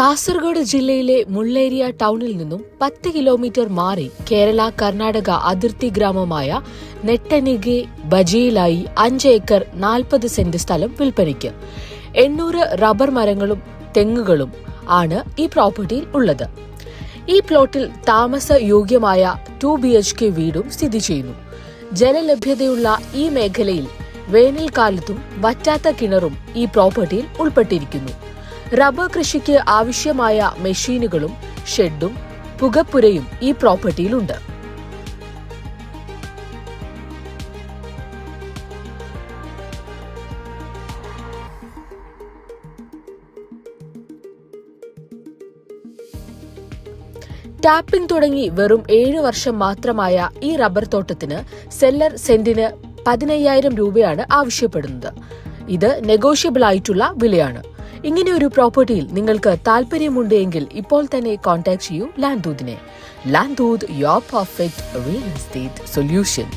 കാസർഗോഡ് ജില്ലയിലെ മുള്ളേരിയ ടൗണിൽ നിന്നും 10 കിലോമീറ്റർ മാറി കേരള കർണാടക അതിർത്തി ഗ്രാമമായ നെട്ടനിഗെ ബജിയിലായി 5 ഏക്കർ 40 സെന്റ് സ്ഥലം വിൽപ്പനയ്ക്ക്. 800 റബ്ബർ മരങ്ങളും തെങ്ങുകളും ആണ് ഈ പ്രോപ്പർട്ടിയിൽ ഉള്ളത്. ഈ പ്ലോട്ടിൽ താമസയോഗ്യമായ 2 BHK വീടും സ്ഥിതി ചെയ്യുന്നു. ജലലഭ്യതയുള്ള ഈ മേഖലയിൽ വേനൽക്കാലത്തും വറ്റാത്ത കിണറും ഈ പ്രോപ്പർട്ടിയിൽ ഉൾപ്പെട്ടിരിക്കുന്നു. റബ്ബർ കൃഷിക്ക് ആവശ്യമായ മെഷീനുകളും ഷെഡും പുകപ്പുരയും ഈ പ്രോപ്പർട്ടിയിലുണ്ട്. ടാപ്പിംഗ് തുടങ്ങി വെറും 7 വർഷം മാത്രമായ ഈ റബ്ബർ തോട്ടത്തിന് സെല്ലർ സെന്റിന് 15,000 രൂപയാണ് ആവശ്യപ്പെടുന്നത്. ഇത് നെഗോഷ്യബിൾ ആയിട്ടുള്ള വിലയാണ്. ഇങ്ങനെ ഒരു പ്രോപ്പർട്ടിയിൽ നിങ്ങൾക്ക് താല്പര്യമുണ്ടെങ്കിൽ ഇപ്പോൾ തന്നെ കോൺടാക്ട് ചെയ്യൂ land ദൂതിനെ. Land Doot, your perfect real estate solution.